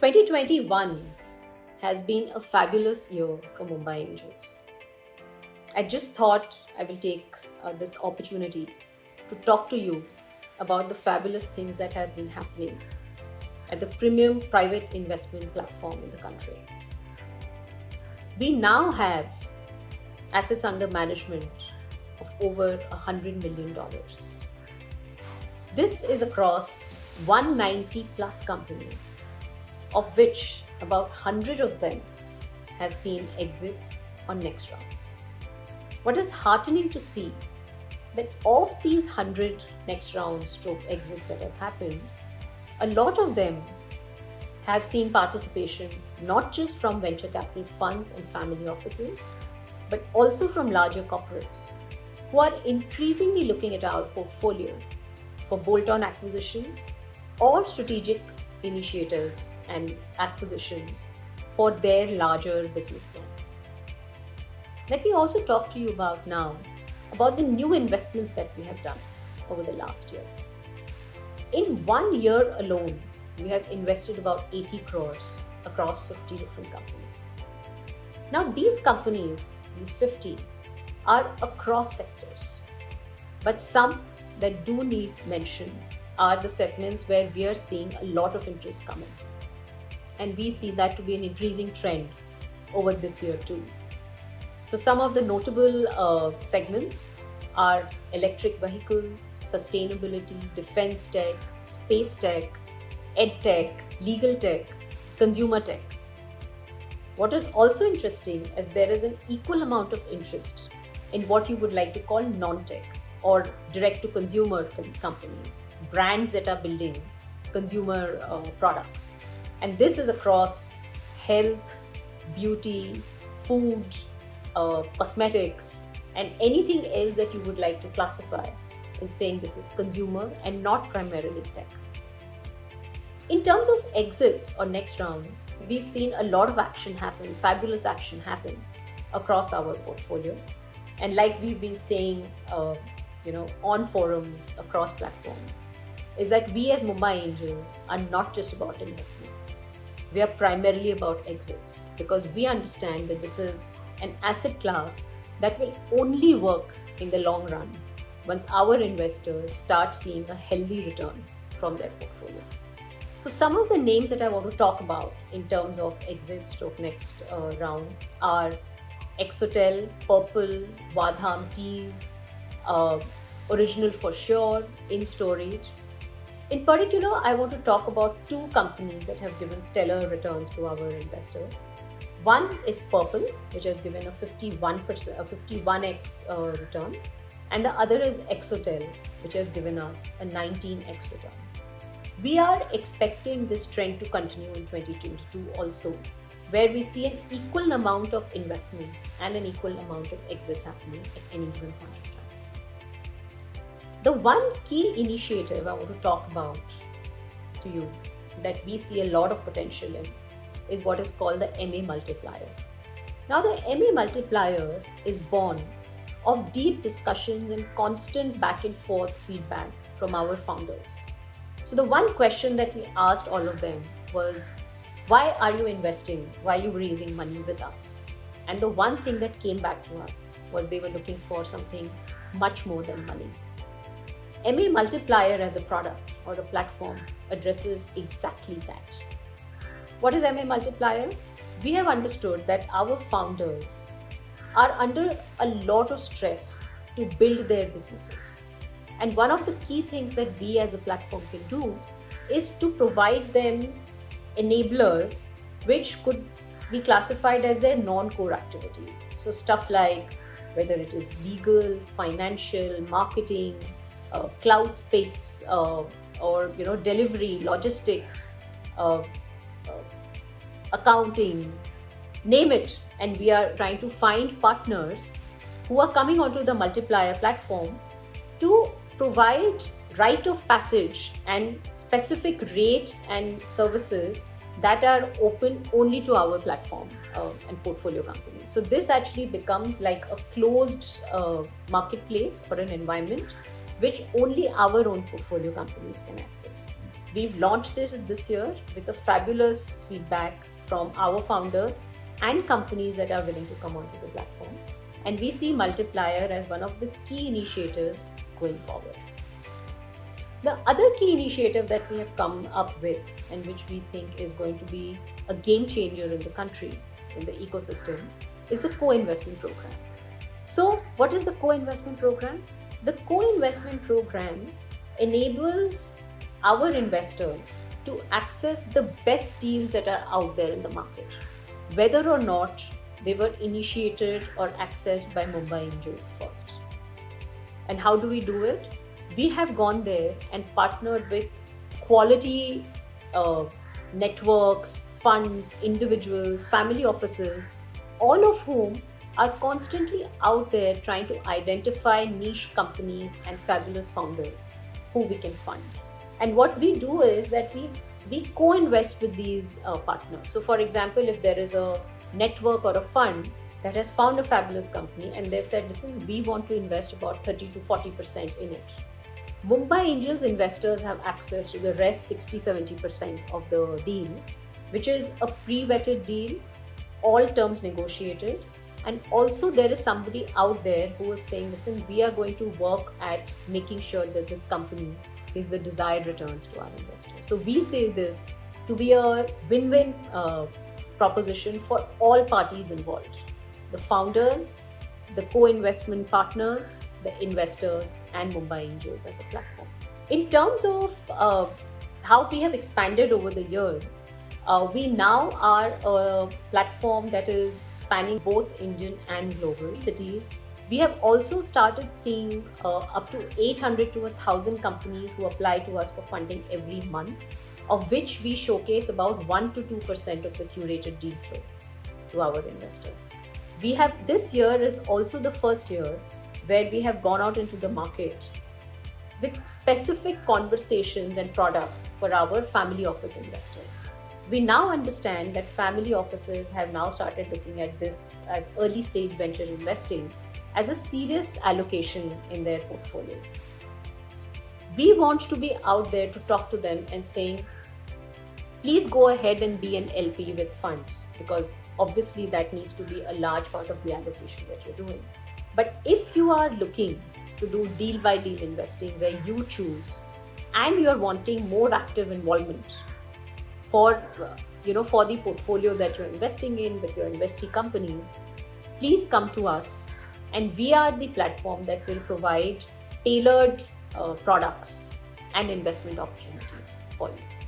2021 has been a fabulous year for Mumbai Angels. I just thought I will take this opportunity to talk to you about the fabulous things that have been happening at the premium private investment platform in the country. We now have assets under management of over $100 million. This is across 190 plus companies, of which about 100 of them have seen exits or next rounds. What is heartening to see that of these 100 next round stroke exits that have happened, a lot of them have seen participation not just from venture capital funds and family offices, but also from larger corporates who are increasingly looking at our portfolio for bolt-on acquisitions or strategic initiatives and acquisitions for their larger business plans. Let me also talk to you about the new investments that we have done over the last year. In 1 year alone, we have invested about 80 crores across 50 different companies. Now these companies, these 50, are across sectors, but some that do need mention are the segments where we are seeing a lot of interest coming. And we see that to be an increasing trend over this year too. So some of the notable segments are electric vehicles, sustainability, defense tech, space tech, ed tech, legal tech, consumer tech. What is also interesting is there is an equal amount of interest in what you would like to call non-tech or direct-to-consumer companies, brands that are building consumer products. And this is across health, beauty, food, cosmetics, and anything else that you would like to classify in saying this is consumer and not primarily tech. In terms of exits or next rounds, we've seen a lot of action happen, fabulous action happen across our portfolio. And like we've been saying, on forums across platforms, is that we as Mumbai Angels are not just about investments. We are primarily about exits because we understand that this is an asset class that will only work in the long run once our investors start seeing a healthy return from their portfolio. So some of the names that I want to talk about in terms of exits stroke next rounds are Exotel, Purple, Vadham Teas, Original for Sure, In Storage. In particular, I want to talk about two companies that have given stellar returns to our investors. One is Purple, which has given a 51x return, and the other is Exotel, which has given us a 19x return. We are expecting this trend to continue in 2022 also, where we see an equal amount of investments and an equal amount of exits happening at any given point of time. The one key initiative I want to talk about to you that we see a lot of potential in is what is called the MA Multiplier. Now the MA Multiplier is born of deep discussions and constant back and forth feedback from our founders. So the one question that we asked all of them was, why are you investing? Why are you raising money with us? And the one thing that came back to us was they were looking for something much more than money. MA Multiplier as a product or a platform addresses exactly that. What is MA Multiplier? We have understood that our founders are under a lot of stress to build their businesses. And one of the key things that we as a platform can do is to provide them enablers which could be classified as their non-core activities. So stuff like whether it is legal, financial, marketing, cloud space, or delivery, logistics, accounting, name it. And we are trying to find partners who are coming onto the Multiplier platform to provide rite of passage and specific rates and services that are open only to our platform and portfolio companies. So this actually becomes like a closed marketplace or an environment which only our own portfolio companies can access. We've launched this year with a fabulous feedback from our founders and companies that are willing to come onto the platform. And we see Multiplier as one of the key initiatives going forward. The other key initiative that we have come up with, and which we think is going to be a game changer in the country, in the ecosystem, is the co-investment program. So, what is the co-investment program? The co-investment program enables our investors to access the best deals that are out there in the market, whether or not they were initiated or accessed by Mumbai Angels first. And how do we do it? We have gone there and partnered with quality networks, funds, individuals, family offices, all of whom are constantly out there trying to identify niche companies and fabulous founders who we can fund. And what we do is that we co-invest with these partners. So for example, if there is a network or a fund that has found a fabulous company and they've said, listen, we want to invest about 30 to 40% in it. Mumbai Angels investors have access to the rest 60-70% of the deal, which is a pre-vetted deal, all terms negotiated. And also there is somebody out there who is saying, listen, we are going to work at making sure that this company gives the desired returns to our investors. So we say this to be a win-win proposition for all parties involved. The founders, the co-investment partners, the investors, and Mumbai Angels as a platform. In terms of how we have expanded over the years, we now are a platform that is spanning both Indian and global cities. We have also started seeing up to 800 to 1,000 companies who apply to us for funding every month, of which we showcase about 1 to 2% of the curated deal flow to our investors. This year is also the first year where we have gone out into the market with specific conversations and products for our family office investors. We now understand that family offices have now started looking at this as early stage venture investing as a serious allocation in their portfolio. We want to be out there to talk to them and saying, please go ahead and be an LP with funds, because obviously that needs to be a large part of the allocation that you're doing. But if you are looking to do deal by deal investing where you choose and you're wanting more active involvement for the portfolio that you're investing in with your investee companies, please come to us, and we are the platform that will provide tailored products and investment opportunities for you.